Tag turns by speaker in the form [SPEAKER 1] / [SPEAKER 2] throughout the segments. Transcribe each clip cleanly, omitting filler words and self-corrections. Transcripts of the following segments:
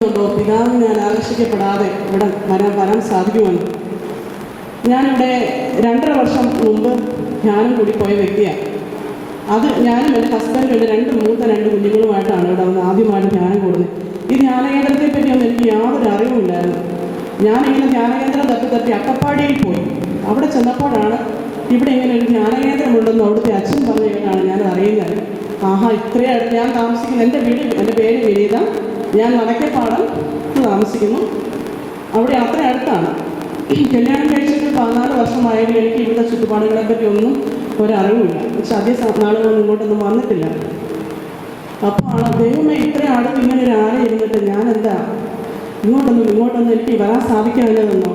[SPEAKER 1] പിതാവ് ഞാൻ ആകർഷിക്കപ്പെടാതെ ഇവിടെ വരാൻ സാധിക്കുമെന്ന്. ഞാനിവിടെ 2.5 വർഷം മുമ്പ് ധ്യാനം കൂടി പോയ വ്യക്തിയാണ്. അത് ഞാനും എൻ്റെ ഹസ്ബൻഡും എൻ്റെ മൂത്ത കുഞ്ഞുങ്ങളുമായിട്ടാണ് ഇവിടെ വന്ന് ആദ്യമായിട്ട് ധ്യാനം കൂടുന്നത്. ഈ ധ്യാനകേന്ദ്രത്തെ പറ്റിയൊന്നും എനിക്ക് യാതൊരു അറിവുമില്ലായിരുന്നു. ഞാനിങ്ങനെ ധ്യാനകേന്ദ്രം തട്ടി അട്ടപ്പാടിയിൽ പോയി. അവിടെ ചെന്നപ്പോഴാണ് ഇവിടെ ഇങ്ങനെ ഒരു ധ്യാനകേന്ദ്രമുണ്ടെന്ന് അവിടുത്തെ അച്ഛൻ പറഞ്ഞു കേട്ടാണ് ഞാൻ അറിയുന്നത്. ഇത്രയും അടുത്ത് ഞാൻ താമസിക്കുന്ന എൻ്റെ പേര് വിനീത. ഞാൻ വടക്കേപ്പാടം താമസിക്കുന്നു. അവിടെ അത്ര അടുത്താണ്. കല്യാണം കഴിച്ചിട്ട് 14 വർഷമായാലും എനിക്ക് ഇവിടുത്തെ ചുറ്റുപാടുകളെ പറ്റി ഒന്നും ഒരറിവില്ല. പക്ഷെ അധികം നാളുകളൊന്നും ഇങ്ങോട്ടൊന്നും വന്നിട്ടില്ല. അപ്പോൾ ദൈവമേ ഇത്രയും അടുത്ത് ഇങ്ങനെ ഒരു ആരെ ഇരുന്നിട്ട് ഞാൻ എന്താ ഇങ്ങോട്ടൊന്നും എനിക്ക് വരാൻ സാധിക്കാനില്ലെന്നോ.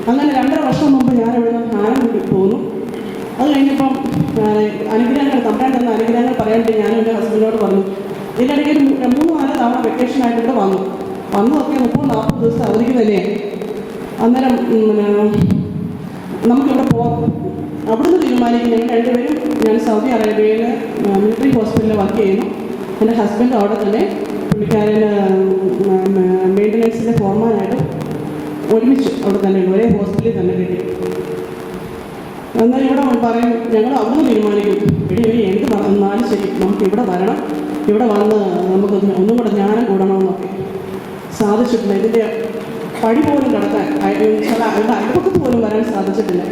[SPEAKER 1] അങ്ങനെ 2.5 വർഷം മുമ്പ് ഞാൻ ഇവിടെ ധ്യാനം കൂടി പോന്നു. അത് കഴിഞ്ഞപ്പം അനുഗ്രഹങ്ങൾ തമ്പാൻ തന്ന അനുഗ്രഹങ്ങൾ പറയാനായിട്ട് ഞാൻ എൻ്റെ ഹസ്ബൻഡിനോട് പറഞ്ഞു. ഇതിനിടയ്ക്ക് 3-4 തവണ വെക്കേഷനായിട്ട് ഇവിടെ വന്നു ഒക്കെ 30-40 ദിവസത്തെ അവധിക്ക് തന്നെയാണ്. അന്നേരം നമുക്കിവിടെ പോകാം. അവിടുന്ന് തീരുമാനിക്കും. ഞങ്ങൾ രണ്ടുപേരും ഞാൻ സൗദി അറേബ്യയിൽ മിലിറ്ററി ഹോസ്പിറ്റലിൽ വർക്ക് ചെയ്യുന്നു. എൻ്റെ ഹസ്ബൻഡ് അവിടെ തന്നെ പുള്ളിക്കാരൻ മെയിൻ്റനൻസിൻ്റെ ഫോർമാനായിട്ട് ഒരുമിച്ച് അവിടെ തന്നെ ഒരേ ഹോസ്പിറ്റലിൽ തന്നെ കിട്ടി. എന്നാൽ ഇവിടെ പറയും ഞങ്ങൾ അവിടുന്ന് തീരുമാനിക്കും. ഇനി എന്ത് വന്നാലും ശരി നമുക്ക് ഇവിടെ വരണം, ഇവിടെ വന്ന് നമുക്ക് ഒന്നും കൂടെ ജ്ഞാനം കൂടണമെന്നൊക്കെ സാധിച്ചിട്ടില്ല. ഇതിൻ്റെ പടി പോലും കിടക്കാൻ ചില അയൽപക്കത്ത് പോലും വരാൻ സാധിച്ചിട്ടില്ല.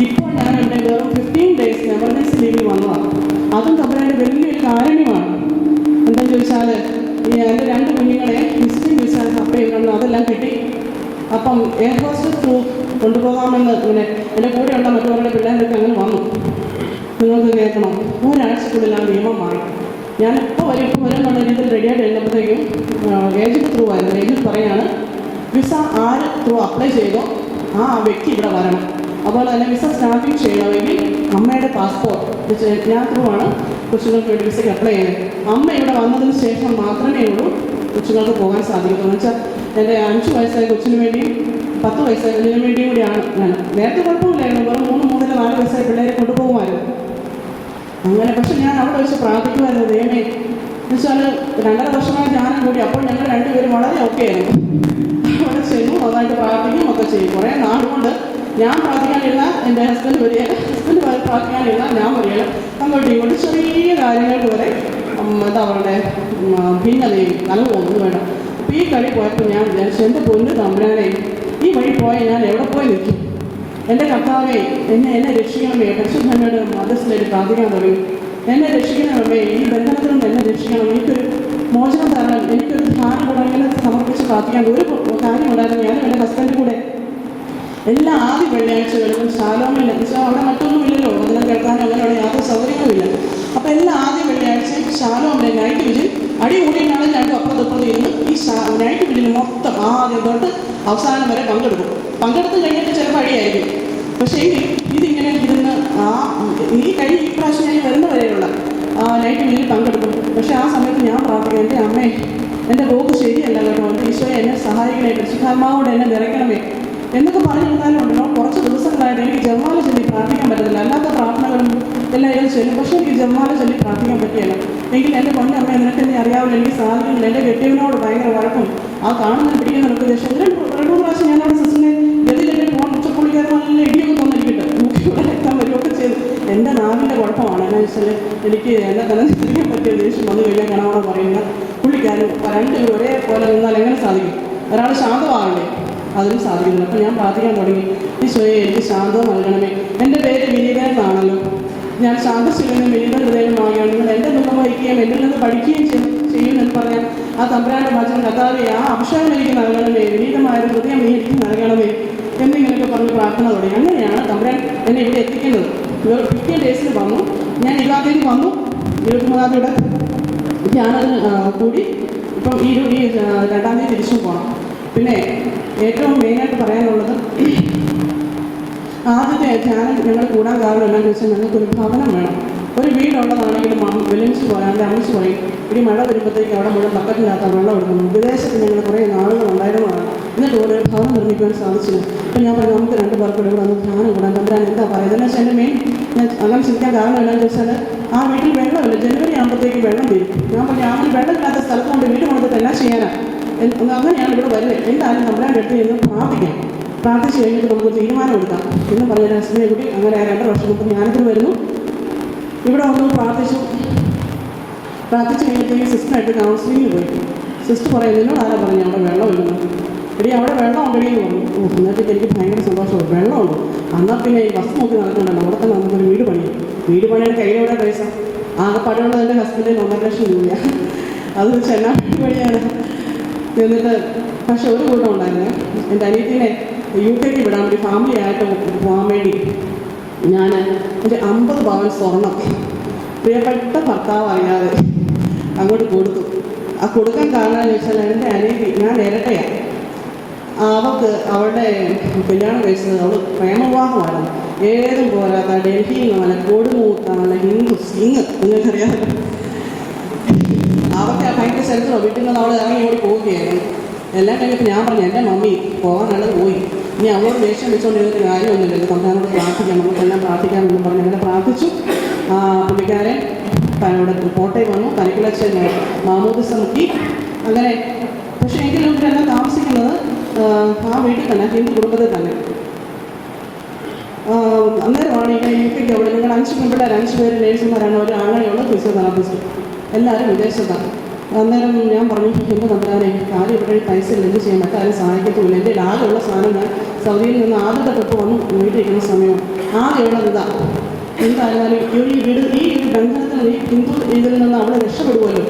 [SPEAKER 1] ഇപ്പോൾ ഞാൻ ഇവിടെ വെറും 15 days എമർജൻസി ലീവിൽ വന്നതാണ്. അതും തമ്മിലായിട്ട് വലിയൊരു കാരണമാണ്. എന്താണെന്ന് ചോദിച്ചാൽ എൻ്റെ 2 കുഞ്ഞുങ്ങളെ വിസിറ്റിംഗ് വിസ അപ്ലൈ ചെയ്യണം, അതെല്ലാം കിട്ടി. അപ്പം എയർ ഹോസ്റ്റസ് ത്രൂ കൊണ്ടുപോകാമെന്ന് ഇങ്ങനെ എൻ്റെ കൂടെയുള്ള മറ്റുള്ളവരുടെ പിള്ളേരൊക്കെ അങ്ങനെ വന്നു. നിങ്ങൾക്ക് കേൾക്കണം, ഒരാഴ്ചക്കുള്ളിൽ ആ നിയമം മാറി. ഞാനിപ്പോൾ വരെന്നുള്ള രീതിയിൽ റെഡിയായിട്ട് എഴുന്നപ്പോഴത്തേക്കും ഏജൻറ്റ് ത്രൂ ആയിരുന്നു. ഏജൻറ്റ് പറയാണ് വിസ ആര് ത്രൂ അപ്ലൈ ചെയ്തോ ആ വ്യക്തി ഇവിടെ വരണം. അതുപോലെ തന്നെ വിസ സ്റ്റാമ്പിങ് ചെയ്യണമെങ്കിൽ അമ്മയുടെ പാസ്പോർട്ട് ഞാൻ ത്രൂ ആണ് കൊച്ചുങ്ങൾക്ക് വേണ്ടി വിസയ്ക്ക് അപ്ലൈ ചെയ്യുന്നത്. അമ്മ ഇവിടെ വന്നതിന് ശേഷം മാത്രമേ ഉള്ളൂ കൊച്ചുങ്ങൾക്ക് പോകാൻ സാധിക്കുള്ളൂ. എന്ന് വെച്ചാൽ എൻ്റെ 5 വയസ്സായ കൊച്ചിന് വേണ്ടിയും 10 വയസ്സായ കുഞ്ഞിന് വേണ്ടിയും കൂടിയാണ് ഞാൻ. നേരത്തെ കുഴപ്പമില്ലായിരുന്നു, വെറും 3-4 വയസ്സായ പിള്ളേരെ കൊണ്ടുപോകുമായിരുന്നു അങ്ങനെ. പക്ഷെ ഞാൻ അവിടെ വെച്ച് പ്രാർത്ഥിക്കുമായിരുന്നു, ദൈവമേ എന്ന് വെച്ചാൽ 2.5 വർഷമായി ധ്യാനം കൂടി. അപ്പോൾ ഞങ്ങൾ 2 പേരും വളരെ ഓക്കെ ആയിരുന്നു. അവിടെ ചെയ്യുന്നു, നന്നായിട്ട് പ്രാർത്ഥിക്കും ഒക്കെ ചെയ്യും. കുറേ നാളുകൊണ്ട് ഞാൻ പ്രാർത്ഥിക്കാനിരുന്ന എൻ്റെ ഹസ്ബൻഡ് പ്രാർത്ഥിക്കാനിരുന്ന ഞാൻ വരികയാണ്. അങ്ങോട്ടും ഇങ്ങോട്ട് ചെറിയ കാര്യങ്ങൾക്ക് വരെ എന്താ അവരുടെ ഭിന്നതയും കലവും ഒന്നും വേണം. അപ്പോൾ ഈ കളി പോയപ്പോൾ ഞാൻ വിചാരിച്ചു, എൻ്റെ പൊന്നു തമ്പുരാനെ ഈ വഴി പോയ ഞാൻ എവിടെ പോയി നിൽക്കും? എൻ്റെ കർത്താവേ എന്നെ രക്ഷിക്കണമേ. പരിശുദ്ധമ്മയുടെ മധ്യസ്ഥയിലേക്ക് പ്രാർത്ഥിക്കാൻ തുടങ്ങി. എന്നെ രക്ഷിക്കണമേ, ഈ ബന്ധനത്തിലും എന്നെ രക്ഷിക്കണം, എനിക്കൊരു മോചനം തരണം, എനിക്കൊരു ധ്യാനം കൂടെ ഇങ്ങനെ സമർപ്പിച്ച് പ്രാർത്ഥിക്കാൻ ഒരു കാര്യമുണ്ടായിരുന്നു. ഞാൻ എൻ്റെ ഹസ്ബൻഡ് കൂടെ എല്ലാ ആദ്യ വെള്ളിയാഴ്ചകളിലും ശാലോമിൽ അവിടെ മറ്റൊന്നുമില്ലല്ലോ, അതിനെ കേൾക്കാനോ അങ്ങനെയുള്ള യാതൊരു സൗകര്യങ്ങളുമില്ല. അപ്പോൾ എല്ലാ ആദ്യ വെള്ളിയാഴ്ചയും ശാലോമിലെ നൈറ്റ് വിജിൽ അടികൂടിയാണ് 2 അപ്പുറത്ത് ഇരുന്ന് ഈ നൈറ്റ് വിജിൽ മൊത്തം ആദ്യം തൊട്ട് അവസാനം വരെ പങ്കെടുത്ത് കഴിഞ്ഞിട്ട് ചിലപ്പോൾ അടിയായിരിക്കും. പക്ഷേ ഇതിങ്ങനെ ഇരുന്ന് ഈ പ്രാവശ്യം ഞാൻ വരുന്ന വരെയുള്ള നൈറ്റ് വിജിൽ പങ്കെടുക്കും. പക്ഷേ ആ സമയത്ത് ഞാൻ പ്രാർത്ഥിക്കും, എൻ്റെ അമ്മേ എൻ്റെ പോക്ക് ശരിയല്ല കേട്ടോ, എൻ്റെ ഈശോയെ എന്നെ സഹായിക്കണേ, പരിശുദ്ധാത്മാവോട് എന്നെ നിറയ്ക്കണമേ എന്നൊക്കെ പറഞ്ഞിരുന്നാലും ഉണ്ടല്ലോ. കുറച്ച് ദിവസങ്ങളായിട്ട് എനിക്ക് ജപമാല ചൊല്ലി പ്രാർത്ഥിക്കാൻ പറ്റത്തില്ല. അല്ലാത്ത പ്രാർത്ഥനകളും എല്ലാവരും ചൊല്ലും, പക്ഷേ എനിക്ക് ജപമാല ചൊല്ലി പ്രാർത്ഥിക്കാൻ പറ്റിയല്ല. എങ്കിൽ എൻ്റെ പൊന്നമ്മ നിനക്ക് എന്നെ അറിയാവില്ല, എനിക്ക് സാധിക്കുന്നില്ല. എൻ്റെ കെട്ടിയവനോട് ഭയങ്കര വഴക്കും കാണുന്നതിന് പിടിക്കുന്നതിനൊക്കെ ദേശം 2-3 പ്രാവശ്യം ഞാൻ അവിടെ സിസ്റ്ററിനെ ഗതിയിലെൻ്റെ ഫോൺ ഉച്ചപ്പുള്ളിക്കാരൻ നല്ല ഇടിയൊക്കെ തന്നിരിക്കട്ടെ, ഇവിടെ എത്താൻ വരികയൊക്കെ ചെയ്തു. എൻ്റെ നാവിൻ്റെ കുഴപ്പമാണ്. എന്നാ വെച്ചാൽ എനിക്ക് എന്നെ തന്നെ ചിന്തിക്കാൻ പറ്റിയ ദേഷ്യം വന്നു കഴിഞ്ഞാൽ കാണാമോ പറയുന്ന പുള്ളിക്കാരൻ 2 ഒരേപോലെ നിന്നാൽ എങ്ങനെ സാധിക്കും? ഒരാൾ ശാന്തമാകണ്ടേ, അതിനും സാധിക്കുന്നില്ല. അപ്പോൾ ഞാൻ പ്രാർത്ഥിക്കാൻ തുടങ്ങി, ഈശോയെ എനിക്ക് ശാന്തം നൽകണമേ. എൻ്റെ പേര് വിനീത എന്നാണല്ലോ, ഞാൻ ശാന്തശീലനും വിനീത ഹൃദയമാകുകയാണ്. നിങ്ങൾ എൻ്റെ മുഖം വഹിക്കുകയും എന്നിൽ നിന്ന് പഠിക്കുകയും ചെയ്യുമെന്ന് പറഞ്ഞാൽ ആ തമ്പുരാൻ്റെ വചനം കർത്താവേ ആ അഭിഷേകം എനിക്ക് നൽകണമേ, വിനീതമായൊരു ഹൃദയം എനിക്ക് നൽകണമേ എന്നിങ്ങനെയൊക്കെ പറഞ്ഞ് പ്രാർത്ഥന തുടങ്ങി. അങ്ങനെയാണ് തമ്പുരാൻ എന്നെ ഇവിടെ എത്തിക്കുന്നത്. 15 days വന്നു. ഞാൻ 20-ാം തീയതി വന്നു, 23-ാം തീയതിയുടെ ധ്യാനത്തിന് കൂടി. ഇപ്പം ഈ 2-ാം തീയതി തിരിച്ചും പോകണം. പിന്നെ ഏറ്റവും മെയിനായിട്ട് പറയാനുള്ളത്, ആദ്യത്തെ ധ്യാനം ഞങ്ങൾ കൂടാൻ കാരണം എന്താണെന്ന് വെച്ചാൽ ഞങ്ങൾക്കൊരു ഭവനം വേണം. ഒരു വീടുള്ളതാണെങ്കിലും വെളിമിച്ച് പോയാൽ എൻ്റെ അമ്മച്ച് പറയും, ഇനി മഴ വരുമ്പോഴത്തേക്ക് അവിടെ മുഴുവൻ ബക്കറ്റിനകത്ത് വെള്ളം എടുക്കുന്നു. വിദേശത്ത് ഞങ്ങൾ കുറേ നാളുകൾ ഉണ്ടായിരുന്നതാണ്, എന്നിട്ട് ഒരു ഭവനം നിർമ്മിക്കാൻ സാധിച്ചില്ല. അപ്പം ഞാൻ പറഞ്ഞു നമുക്ക് 2 പേർക്ക് ഇവിടെ വന്ന് ധ്യാനം കൂടാൻ. തമ്പുരാൻ എന്താ പറയുന്നത് എന്ന് വെച്ചാൽ എൻ്റെ മെയിൻ ഞാൻ അങ്ങനെ ചിന്തിക്കാൻ കാരണം എന്താണെന്ന് വെച്ചാൽ ആ വീട്ടിൽ വെള്ളമില്ല. ജനുവരി ആകുമ്പോഴത്തേക്ക് വെള്ളം തീരും. ഞാൻ പറഞ്ഞു അങ്ങനെ വെള്ളമില്ലാത്ത സ്ഥലത്ത് കൊണ്ട് വീട് കൊണ്ടിട്ട് എന്നാ ചെയ്യാനാണ്? അങ്ങനെയാണ് ഇവിടെ വരുന്നത്. എന്തായാലും നമ്മുടെ അടുത്ത് നിന്ന് പ്രാർത്ഥിച്ച് കഴിഞ്ഞിട്ട് നമുക്ക് തീരുമാനം എടുക്കാം എന്ന് പറഞ്ഞ ഹസ്ബൻഡിനെ കൂട്ടി അങ്ങനെ 2 വർഷം മുമ്പ് ഞാനിതിന് വരുന്നു. ഇവിടെ വന്ന് പ്രാർത്ഥിച്ച് കഴിഞ്ഞിട്ട് സിസ്റ്ററായിട്ട് കൗൺസിലിങ്ങിന് പോയി. സിസ്റ്റർ പറയും, നിന്നോട് ആരാ പറഞ്ഞു അവിടെ വെള്ളം ഇടുന്നു? എടി അവിടെ വെള്ളം ഉണ്ടെടി എന്ന് പറഞ്ഞു. എന്നിട്ട് എനിക്ക് ഭയങ്കര സന്തോഷമാണ്, വെള്ളമുണ്ട്. എന്നാൽ പിന്നെ ഈ ബസ് നോക്കി നടക്കുന്നുണ്ടല്ലോ, അവിടെ തന്നെ നമുക്കൊരു വീട് പണിയുടെ കയ്യിലൂടെ പൈസ ആകെപ്പാടുള്ളത് എൻ്റെ ഹസ്ബൻഡിന് 1.5 ലക്ഷം രൂപയാണ്. അത് ചെന്നാപ്പള്ളി വഴിയാണ്. എന്നിട്ട് പക്ഷെ ഒരു കൂട്ടം ഉണ്ടായിരുന്നു, എൻ്റെ അനിയത്തിനെ UK വിടാൻ വേണ്ടി ഫാമിലി ആയിട്ട് പോകാൻ വേണ്ടി ഞാൻ എൻ്റെ 50 പവൻ സ്വർണം പ്രിയപ്പെട്ട ഭർത്താവ് അറിയാതെ അങ്ങോട്ട് കൊടുത്തു. ആ കൊടുക്കാൻ കാരണം എന്ന് വെച്ചാൽ എൻ്റെ അനിയത്തി, ഞാൻ ഇരട്ടയാണ്, അവൾക്ക് അവളുടെ കല്യാണം കഴിച്ചത് അവൾ പ്രേമവിവാഹമായിരുന്നു. ഏതും പോരാത്ത ഡൽഹിയിൽ നിന്ന് നല്ല കൊടുമൂത്ത നല്ല ഹിന്ദു സിംഗ്, നിങ്ങൾക്കറിയാമല്ലോ. അവർക്ക് ഭയങ്കര ചരിത്രമോ വീട്ടിൽ നിന്ന് അവൾ ഇറങ്ങി ഓടി പോവുകയായിരുന്നു. എല്ലാം കഴിഞ്ഞപ്പോൾ ഞാൻ പറഞ്ഞു, എൻ്റെ മമ്മി പോകാനുള്ളത് പോയി, ഇനി അവളോട് ദേഷ്യം വെച്ചുകൊണ്ടിരുന്നിട്ട് കാര്യമൊന്നുമില്ലല്ലോ, തമ്പാനോട് പ്രാർത്ഥിക്കാം, നമുക്കെല്ലാം പ്രാർത്ഥിക്കാമെന്ന് പറഞ്ഞ് അങ്ങനെ പ്രാർത്ഥിച്ചു. പുള്ളിക്കാരൻ ഇവിടെ കോട്ടയം വന്നു, തനിക്കുളച്ചൻ മാമോദിസ മുക്കി അങ്ങനെ. പക്ഷേ എങ്കിലും ഇവരെല്ലാം താമസിക്കുന്നത് ആ വീട്ടിൽ തന്നെ, ഹിന്ദു കുടുംബത്തിൽ തന്നെ. അന്നേരമാണ് ഇവിടെ UK അവിടെ നിങ്ങൾ 5 പെൺപിള്ളേർ, 5 പേര് നേഴ്സുമാരാണ്, ഒരു ആങ്ങളെയുള്ള ഫിസിയോതെറാപ്പിസ്റ്റ്, എല്ലാവരും വിദേശത്താണ്. അന്നേരം ഞാൻ പറഞ്ഞു, എൻ്റെ തമ്പുരാനെ കാര്യം ഇവിടെ പൈസ ഇല്ല, എന്ത് ചെയ്യാൻ മറ്റാരും സഹായിക്കത്തുമില്ല. എൻ്റെ ആകെയുള്ള സാധനം ഞാൻ സൗദിയിൽ നിന്ന് ആദ്യത്തെ ട്രിപ്പ് വന്നു വീട്ടിലിരിക്കുന്ന സമയം ആകെയുള്ളത് ഇതാണ്. എന്തായാലും ഈ ഒരു ബന്ധനത്തിൽ ഈ ഹിന്ദു ഇതിൽ നിന്ന് അവിടെ രക്ഷപ്പെടുമല്ലോ,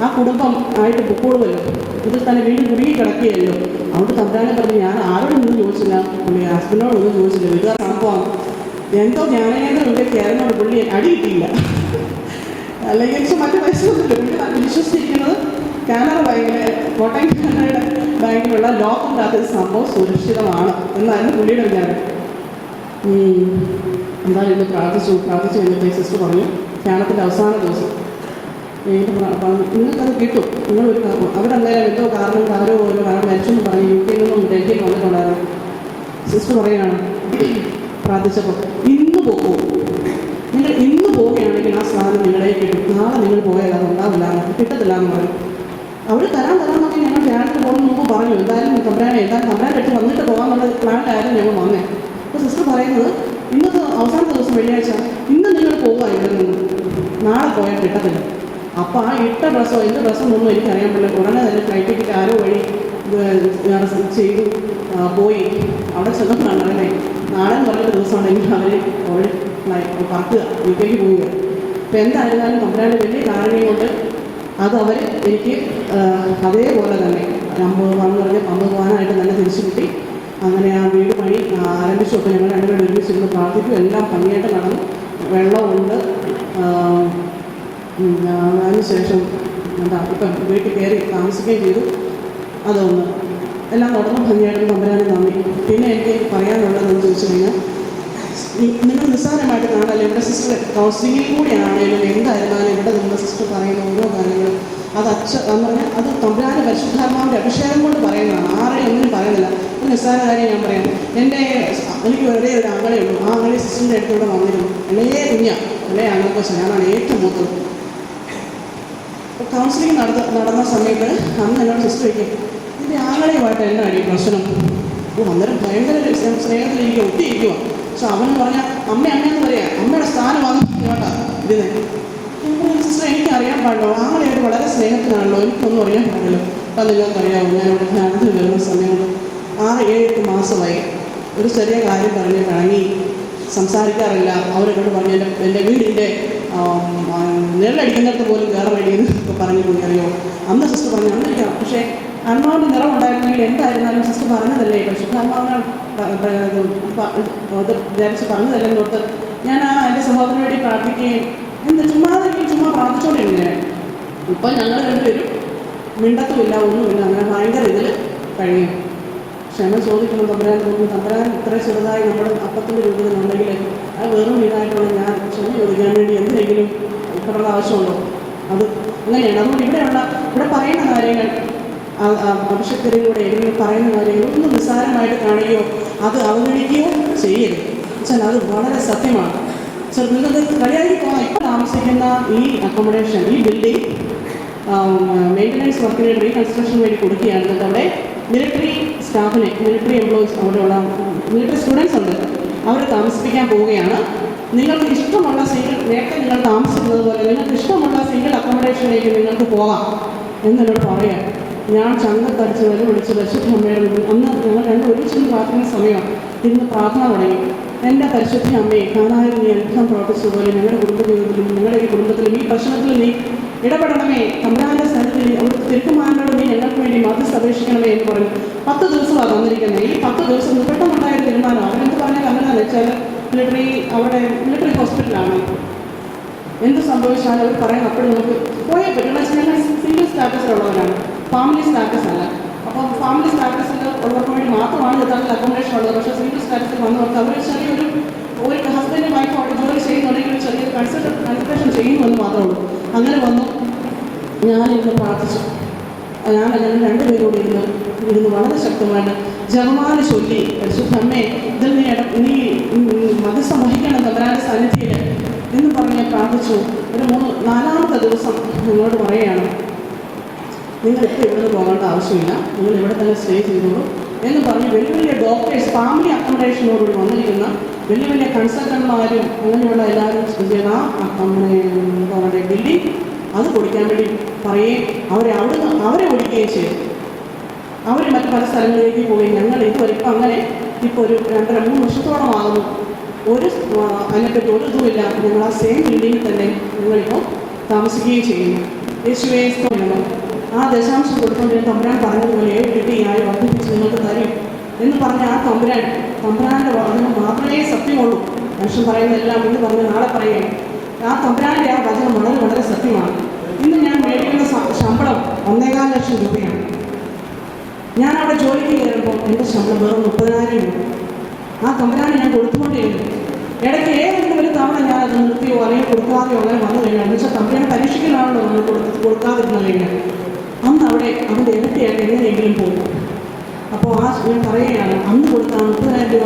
[SPEAKER 1] ആ കുടുംബം ആയിട്ട് പൊക്കോടുമല്ലോ, ഇതിൽ തന്നെ വീണ്ടും കുടുങ്ങി കിടക്കുകയല്ലോ. അവിടെ തമ്പുരാനെ പറഞ്ഞ് ഞാൻ ആരോടൊന്നും ചോദിച്ചില്ല, പുള്ളി ഹസ്ബൻഡിനോടൊന്നും ചോദിച്ചില്ല, വീട്ടുകാർ സംഭവം എന്തോ ജ്ഞാനേന്ദ്രൻ ഇവിടെ കയറുന്നോട് പുള്ളി അടി കിട്ടിയില്ല. അല്ലെങ്കിൽ മറ്റു പൈസ ഒന്നുമില്ല. വിശ്വസിച്ചിരിക്കുന്നത് കാനറ ബാങ്കിലെ, കോട്ടയം കാനറയുടെ ബാങ്കിലുള്ള ലോക്കിൻ്റെ അകത്ത് സംഭവം സുരക്ഷിതമാണ് എന്നായിരുന്നു പുള്ളിയുടെ വിചാരം. എന്തായാലും ഇന്ന് പ്രാർത്ഥിച്ചു കഴിഞ്ഞപ്പോൾ സിസ്റ്റർ പറഞ്ഞു, ധ്യാനത്തിൻ്റെ അവസാന ദിവസം നിങ്ങൾക്കത് കിട്ടും, നിങ്ങളൊരു കാരണം അവരെന്തായാലും എന്തോ കാരണം ഓരോ കാരണം മരിച്ചെന്ന് പറഞ്ഞ് UK നിന്നും ഡൽഹിയിൽ വന്നിട്ടുണ്ടായിരുന്നു. സിസ്റ്റർ പറയുകയാണ്, പ്രാർത്ഥിച്ചപ്പോൾ ഇന്ന് പോകും, നിങ്ങൾ ഇന്ന് പോവുകയാണെങ്കിൽ ആ സാധനം നിങ്ങളെ കിട്ടും, നാളെ നിങ്ങൾ പോയാൽ അത് ഉണ്ടാവില്ല, കിട്ടത്തില്ല എന്ന് പറയും. അവർ തരാമെന്നൊക്കെ ഞങ്ങൾ ധ്യാനത്തിൽ പോകുന്ന മുമ്പ് പറഞ്ഞു, എന്തായാലും തമ്പുരാനെ അടുത്ത് വന്നിട്ട് പോകാമെന്നുള്ള പ്ലാനിലായിരുന്നു ഞങ്ങൾ വന്നേ. അപ്പോൾ സിസ്റ്റർ പറയുന്നത്, ഇന്നത്തെ അവസാന ദിവസം വെള്ളിയാഴ്ച, ഇന്ന് നിങ്ങൾ പോവുക ഇവിടെ നിന്ന്, നാളെ പോയാൽ കിട്ടത്തില്ല. അപ്പോൾ ആ ഇട്ട ഡ്രസ്സോ എന്ത് ഡ്രസ്സൊന്നും എനിക്കറിയാൻ പറ്റില്ല. ഉടനെ തന്നെ ഫ്ലൈറ്റ് ടിക്കറ്റ് ആരോ വഴി ചെയ്തു പോയി. അവിടെ ചെന്നപ്പോഴാണ് അറിയണേ, നാളെ എന്ന് പറഞ്ഞൊരു ദിവസമുണ്ടെങ്കിൽ അവർ പറക്കുക, UK പോവുക. അപ്പോൾ എന്തായിരുന്നാലും തമ്പുരാൻ്റെ വലിയ കാരണയും കൊണ്ട് അത് അവർ എനിക്ക് അതേപോലെ തന്നെ 50 പോകാനായിട്ട് തന്നെ തിരിച്ചു കിട്ടി. അങ്ങനെ ആ വീട് പണി ആരംഭിച്ചപ്പോൾ ഞങ്ങൾ രണ്ടുപേരും ഒരുമിച്ചിരുന്ന് പ്രാർത്ഥിക്കും. എല്ലാം ഭംഗിയായിട്ട് നടന്നു, വെള്ളമുണ്ട്. അതിനുശേഷം ഇപ്പം വീട്ടിൽ കയറി താമസിക്കുകയും ചെയ്തു. അതൊന്ന് എല്ലാം നടന്നു ഭംഗിയായിട്ട് തമ്പുരാനെ നന്ദി. പിന്നെ എനിക്ക് പറയാനുള്ളതെന്ന് ചോദിച്ചു കഴിഞ്ഞാൽ, നിങ്ങൾ നിസ്സാരമായിട്ട് കാണാമല്ലോ, ഇവിടെ സിസ്റ്റർ കൗൺസിലിങ്ങിൽ കൂടിയാണെങ്കിലും എന്തായിരുന്നാലും ഇവിടെ നമ്മുടെ സിസ്റ്റർ പറയുന്ന ഓരോ കാര്യങ്ങളും അത് എന്ന് പറഞ്ഞാൽ അത് തമ്പുരാൻ്റെ പരിശുദ്ധാത്മാവിൻ്റെ അഭിഷേകം കൊണ്ട് പറയുന്നതാണ്. ആരെയും ഒന്നും പറയുന്നില്ല. ഒരു നിസ്സാര കാര്യം ഞാൻ പറയാം. എനിക്ക് വെറുതെ ഒരു ആങ്ങളേ ഉള്ളൂ. ആ ആങ്ങളെ സിസ്റ്ററിൻ്റെ അടുത്തൂടെ വന്നിരുന്നു. ഇളയ ആങ്ങൾക്ക് ഞാനാണ് ഏറ്റവും മൂത്തത്. കൗൺസിലിംഗ് നടന്ന സമയത്ത് അന്ന് എന്നോട് സിസ്റ്റർ വയ്ക്കും, ഇതിൻ്റെ ആങ്ങളെയുമായിട്ട് എന്നാണ് ഈ പ്രശ്നം? അന്നേരം ഭയങ്കര സ്നേഹത്തിലിരിക്കുക, ഒട്ടിയിരിക്കുക. പക്ഷെ അവൻ പറഞ്ഞാൽ അമ്മയെന്ന് പറയാം, അമ്മയുടെ സ്ഥാനമാണ് ഇങ്ങോട്ടാ ഇരുന്നത്. സിസ്റ്റർ എനിക്ക് അറിയാൻ പാടില്ലോ, ആങ്ങളെയായിട്ട് വളരെ സ്നേഹത്തിനാണല്ലോ, എനിക്കൊന്നും അറിയാൻ പാടില്ലോ. അപ്പം നിങ്ങൾക്കറിയാമോ, ഞാനിവിടെ ധ്യാനത്തിൽ വരുന്ന സമയത്ത് 6-7 മാസമായി ഒരു ചെറിയ കാര്യം പറഞ്ഞ് പിണങ്ങി സംസാരിക്കാറില്ല. അവരെന്നോട് പറഞ്ഞു, എൻ്റെ വീടിൻ്റെ നിഴലടിക്കുന്നിടത്ത് പോലും കയറാൻ വേണ്ടിയെന്ന് പറഞ്ഞു അറിയോ. അന്ന് സിസ്റ്റർ പറഞ്ഞു അന്നിരിക്കാം. പക്ഷേ അണ്ണാവിൻ്റെ നിറം ഉണ്ടായിരുന്നെങ്കിൽ എന്തായിരുന്നാലും സിസ്റ്റർ പറഞ്ഞതല്ലേ, പരിശുദ്ധാത്മാവിനെ വിചാരിച്ച് പറഞ്ഞതല്ലേ എന്നോർത്ത് ഞാൻ എൻ്റെ സഹോദരന് വേണ്ടി പ്രാർത്ഥിക്കുകയും ചുമ്മാ പ്രാർത്ഥിച്ചുകൊണ്ടിരുന്നേ. ഇപ്പം ഞങ്ങൾ രണ്ടുപേരും മിണ്ടത്തുമില്ല, ഒന്നുമില്ല. അങ്ങനെ ഭയങ്കര ഇതിൽ കഴിയും. ക്ഷമ ചോദിക്കണം തമ്പുരാൻ തോന്നുന്നു. തമ്പുരാൻ ഇത്ര ചെറുതായി നമ്മൾ അപ്പത്തിൻ്റെ രൂപത്തിലുണ്ടെങ്കിൽ അത് വെറും ഇതായിട്ടുള്ള ഞാൻ ക്ഷമ ചോദിക്കാൻ വേണ്ടി എന്തെങ്കിലും ഇപ്പോഴുള്ള ആവശ്യമുണ്ടോ? അത് അങ്ങനെയാണ്. അതുകൊണ്ട് ഇവിടെ പറയുന്ന കാര്യങ്ങൾ അഭിഷക്തരിലൂടെ ഏതെങ്കിലും പറയുന്ന കാര്യങ്ങൾ ഒന്നും നിസ്സാരമായിട്ട് കാണുകയോ അത് അവഗണിക്കുകയോ ചെയ്യരുത്. വെച്ചാൽ അത് വളരെ സത്യമാണ്. നിങ്ങൾക്ക് കളിയാക്കി പോകാം. ഇപ്പോൾ താമസിക്കുന്ന ഈ അക്കോമഡേഷൻ, ഈ ബിൽഡിംഗ് മെയിൻ്റനൻസ് വർക്കിന് റീകൺസ്ട്രക്ഷൻ വേണ്ടി കൊടുക്കുകയാണ്. എന്നിട്ട് അവിടെ മിലിറ്ററി സ്റ്റാഫിനെ, മിലിറ്ററി എംപ്ലോയീസ്, അവിടെയുള്ള മിലിറ്ററി സ്റ്റുഡൻസ് ഉണ്ട്, അവർ താമസിപ്പിക്കാൻ പോവുകയാണ്. നിങ്ങൾക്ക് ഇഷ്ടമുള്ള നേരത്തെ നിങ്ങൾ താമസിക്കുന്നത് പോലെ നിങ്ങൾക്ക് ഇഷ്ടമുള്ള സിംഗിൾ അക്കോമഡേഷനിലേക്ക് നിങ്ങൾക്ക് പോകാം എന്നോട് പറയാം. ഞാൻ ചന്തത്തടിച്ച് വിളിച്ച് പരിശുദ്ധ അമ്മയുടെ മുന്നിൽ, അന്ന് ഞങ്ങൾ രണ്ടും ഒരുമിച്ച് പ്രാർത്ഥന സമയമാണ്, ഇന്ന് പ്രാർത്ഥന തുടങ്ങി. എൻ്റെ പരിശുദ്ധ അമ്മയെ കാണാതെ നീ അത്ഭുതം പ്രവർത്തിച്ചതുപോലെ ഞങ്ങളുടെ കുടുംബജീവിതത്തിലും ഞങ്ങളുടെ ഈ കുടുംബത്തിലും ഈ പ്രശ്നത്തിൽ നീ ഇടപെടണമേ, തമ്പുരാൻ്റെ സ്ഥലത്തിൽ അവിടുത്തെ തിരുക്കുമാരനോട് നീ ഞങ്ങൾക്ക് വേണ്ടി മധ്യസ്ഥ അപേക്ഷിക്കണമേ എന്ന് പറഞ്ഞു. 10 ദിവസമാണ് തന്നിരിക്കുന്നത്. ഈ 10 ദിവസം പെട്ടെന്നുണ്ടായ തീരുമാനം. അവരെന്ത് പറഞ്ഞാൽ അങ്ങനെയാണെന്ന് വെച്ചാൽ അവിടെ മിലിറ്ററി ഹോസ്പിറ്റലാണ്, എന്ത് സംഭവിച്ചാലും അവർ പറയാൻ അപ്പോഴും നമുക്ക് പോയേ പറ്റും. ഞങ്ങൾ സിംഗിൾ സ്റ്റാറ്റസിലുള്ളവരാണ്, ഫാമിലി സ്റ്റാറ്റസ് അല്ല. അപ്പോൾ ഫാമിലി സ്റ്റാറ്റസിൽ ഉള്ളവർക്ക് വേണ്ടി മാത്രമാണ് യഥാർത്ഥത്തിൽ അക്കോമഡേഷൻ ഉള്ളത്. പക്ഷേ സിംഗിൾ സ്റ്റാറ്റസിൽ വന്നവർക്ക് അവർ ഒരു ഹസ്ബൻഡ് വൈഫ് അവിടെ ജോലി ചെയ്യുന്നുണ്ടെങ്കിൽ ഒരു ചെറിയൊരു കൺസൾട്ടേഷൻ ചെയ്യുമെന്ന് മാത്രമേ ഉള്ളൂ. അങ്ങനെ വന്നു. ഞാനിന്ന് പ്രാർത്ഥിച്ചു. ഞങ്ങൾ രണ്ടുപേരോട് ഇരുന്ന് വളരെ ശക്തമായിട്ട് ജപമാല ചൊല്ലി, പരിശുദ്ധ അമ്മേ ഇതിൽ നീ മധ്യസ്ഥം വഹിക്കണം തമ്പുരാന്റെ സാന്നിധ്യത്തിൽ എന്ന് പറഞ്ഞ് പ്രാർത്ഥിച്ചു. ഒരു 4-ാമത്തെ ദിവസം നിങ്ങളോട് പറയുകയാണ്, നിങ്ങൾക്ക് ഇവിടെ പോകേണ്ട ആവശ്യമില്ല, നിങ്ങൾ ഇവിടെ തന്നെ സ്റ്റേ ചെയ്തോളൂ എന്ന് പറഞ്ഞ് വലിയ വലിയ ഡോക്ടേഴ്സ്, ഫാമിലി അക്കോമഡേഷനോടുകൂടി വന്നിരിക്കുന്ന വലിയ വലിയ കൺസൾട്ടന്മാരും അങ്ങനെയുള്ള എല്ലാവരും നമ്മുടെ ബിൽഡിംഗ് അത് കൊടുക്കാൻ വേണ്ടി പറയുകയും അവരെ ഒഴിക്കുകയും ചെയ്തു. അവർ മറ്റു പല സ്ഥലങ്ങളിലേക്ക് പോയി. ഞങ്ങൾ ഇതുവരെ ഇപ്പം അങ്ങനെ ഇപ്പോൾ ഒരു 2-3 വർഷത്തോളം ആകുന്നു. അതിനെപ്പറ്റി ഒരു ഇതുമില്ല. ഞങ്ങൾ ആ സെയിം ബിൽഡിങ്ങിൽ തന്നെ ഞങ്ങളിപ്പോൾ താമസിക്കുകയും ചെയ്യുന്നു. യേശുവേ സ്തോത്രം. ആ ദശാംശം കൊടുത്തുകൊണ്ട് തമ്പുരാൻ പറഞ്ഞതുപോലെ 7 ഇരട്ടി വർദ്ധിപ്പിച്ച് നിങ്ങൾക്ക് തരും എന്ന് പറഞ്ഞ ആ തമ്പുരാൻ്റെ വചനം മാത്രമേ സത്യമുള്ളൂ. മനുഷ്യൻ പറയുന്നതെല്ലാം ഇന്ന് പറഞ്ഞ് നാളെ പറയുകയാണ്. ആ തമ്പുരാൻ്റെ ആ വചനം വളരെ വളരെ സത്യമാണ്. ഇന്ന് ഞാൻ മേടിക്കുന്ന ശമ്പളം 1.25 ലക്ഷം രൂപയാണ്. ഞാൻ അവിടെ ജോലിക്ക് കയറുമ്പോൾ എൻ്റെ ശമ്പളം വെറും 30,000 രൂപ. ആ തമ്പുരാനെ ഞാൻ കൊടുത്തുകൊണ്ടിരുന്നു. ഇടയ്ക്ക് ഏതെങ്കിലും ഒരു തവണ ഞാൻ അത് നിർത്തിയോ അല്ലെങ്കിൽ കൊടുക്കാതെയോ അങ്ങനെ വന്നു കഴിഞ്ഞാൽ, എന്ന് വെച്ചാൽ തമ്പുരാനെ പരീക്ഷിക്കലാണല്ലോ നമ്മൾ കൊടുക്കാതിരുന്നു കഴിഞ്ഞാൽ, അന്ന് അവിടെ അവൻ്റെ ഇരട്ടിയായിട്ട് എങ്ങനെയെങ്കിലും പോകും. അപ്പോൾ ഞാൻ പറയുകയാണ്, അന്ന് കൊടുത്താൽ 30,000 രൂപ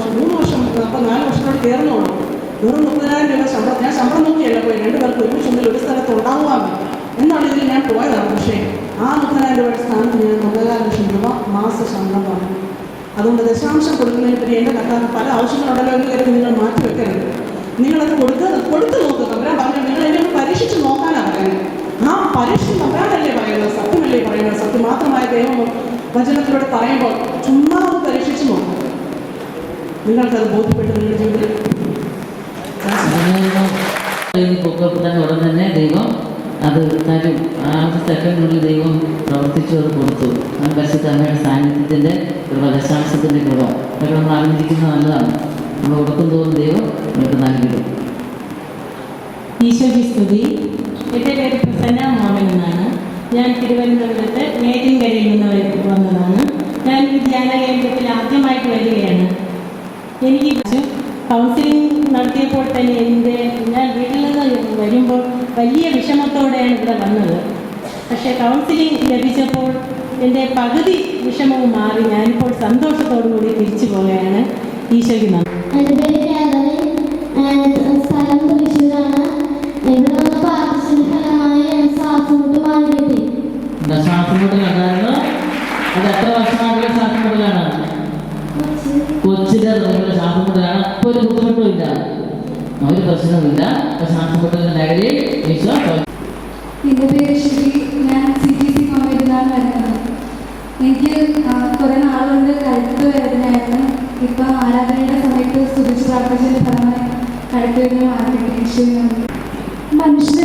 [SPEAKER 1] 3 വർഷം അപ്പോൾ 4 വർഷത്തോട് കയറുന്നുള്ളൂ. വെറും 30,000 രൂപ ശമ്പളം. ഞാൻ ശമ്പളം നോക്കിയല്ല പോയി, 2 പേർക്ക് ഒരുമിച്ചൊന്നിൽ ഒരു സ്ഥലത്ത് ഉണ്ടാകുവാൻ എന്നാണ് ഇതിൽ ഞാൻ പോയതാണ്. പക്ഷേ ആ 30,000 രൂപയുടെ സ്ഥാനത്ത് ഞാൻ 1.25 ലക്ഷം രൂപ മാസ ശമ്പളം പറഞ്ഞു. അതുകൊണ്ട് ദശാംശം കൊടുക്കുന്നതിന് പറ്റി എൻ്റെ കർത്താവ് പല ആവശ്യങ്ങളുണ്ടല്ലോ എന്ന് കരുതി നിങ്ങൾ മാറ്റി വെക്കരുത്. നിങ്ങളത് കൊടുത്ത് നോക്കുക. തമ്പുരാൻ പറഞ്ഞു നിങ്ങൾ അതിനെ പരീക്ഷിച്ച് നോക്കാനാണ് പറയുന്നത്. ആ പരീക്ഷ തമ്പുരാനല്ലേ പറയുന്നത്, സത്യമല്ലേ പറയുന്നത്. സത്യം മാത്രമായ ദൈവം വചനത്തിലൂടെ പറയുമ്പോൾ ചുമ്മാ അത് പരീക്ഷിച്ച് നോക്കും. നിങ്ങൾക്കത് ബോധ്യപ്പെട്ട് നിങ്ങളുടെ ജീവിതത്തിൽ
[SPEAKER 2] ഉടൻ തന്നെ ദൈവം അത് തരും. ആ സെക്കൻഡിനുള്ളിൽ ദൈവം പ്രവർത്തിച്ചു അത് കൊടുത്തു. പരിശുദ്ധ അമ്മയുടെ സാന്നിധ്യത്തിൻ്റെ ദശാംശത്തിൻ്റെ ഗുണം അതൊക്കെ നമ്മൾ അറിഞ്ഞിരിക്കുന്നത് നല്ലതാണ്. നമ്മൾ കൊടുക്കും തോറും ദൈവം നമുക്ക് നൽകിടും.
[SPEAKER 3] ഈശോയ്ക്ക് സ്തുതി. എൻ്റെ പേര് പ്രസന്ന മോഹൻ എന്നാണ്. ഞാൻ തിരുവനന്തപുരത്ത് നേറ്റിൻകരയിൽ നിന്ന് വന്നതാണ്. ഞാൻ ഈ ധ്യാന കേന്ദ്രത്തിൽ ആദ്യമായിട്ട് വരികയാണ്. എനിക്ക് കൗൺസിലിംഗ് നടത്തിയപ്പോൾ തന്നെ ഞാൻ വീട്ടിൽ നിന്ന് വരുമ്പോൾ വലിയ വിഷമത്തോടെയാണ് ഇവിടെ വന്നത്. പക്ഷേ കൗൺസിലിംഗ് ലഭിച്ചപ്പോൾ എൻ്റെ പകുതി വിഷമവും മാറി. ഞാനിപ്പോൾ സന്തോഷത്തോടു കൂടി തിരിച്ചു പോവുകയാണ്. ഈശോയ്ക്ക് നന്ദി.
[SPEAKER 4] എൻ്റെ പേര് സ്ഥലം തൃശ്ശൂരാണ്. ഇവിടെ വന്ന് പ്രാർത്ഥിച്ചതിന് ഫലമായി ശ്വാസമുട്ട് മാറി കിട്ടി.
[SPEAKER 2] ശ്വാസമുട്ടലാണ്. അത് എത്ര വർഷമായിട്ടുള്ള ശ്വാസമുട്ടലാണ്? കൊച്ചിലെ തുടങ്ങിയുള്ള ശ്വാസമുട്ടലാണ്. ഇപ്പോൾ ഒരു ബുദ്ധിമുട്ടും ഇല്ല, ഒരു പ്രശ്നവുമില്ല. ശ്വാസമുട്ടലിൻ്റെ മേഖലയിൽ ഈശോ.
[SPEAKER 5] എൻ്റെ പേര് ശ്രീ. ഞാൻ CTC കോളേജിലാണ് വരുന്നത്. എനിക്ക് കുറേ നാളുകൊണ്ട് കഴുത്ത് വേദനയായിരുന്നു. ഇപ്പം ആരാധനയുടെ സമയത്ത് സ്തുതിച്ച് പ്രാർത്ഥിച്ചതിൻ്റെ ഫലമായി കഴുത്ത് വേദന മാറ്റി. ഈശോയെ മനുഷ്യ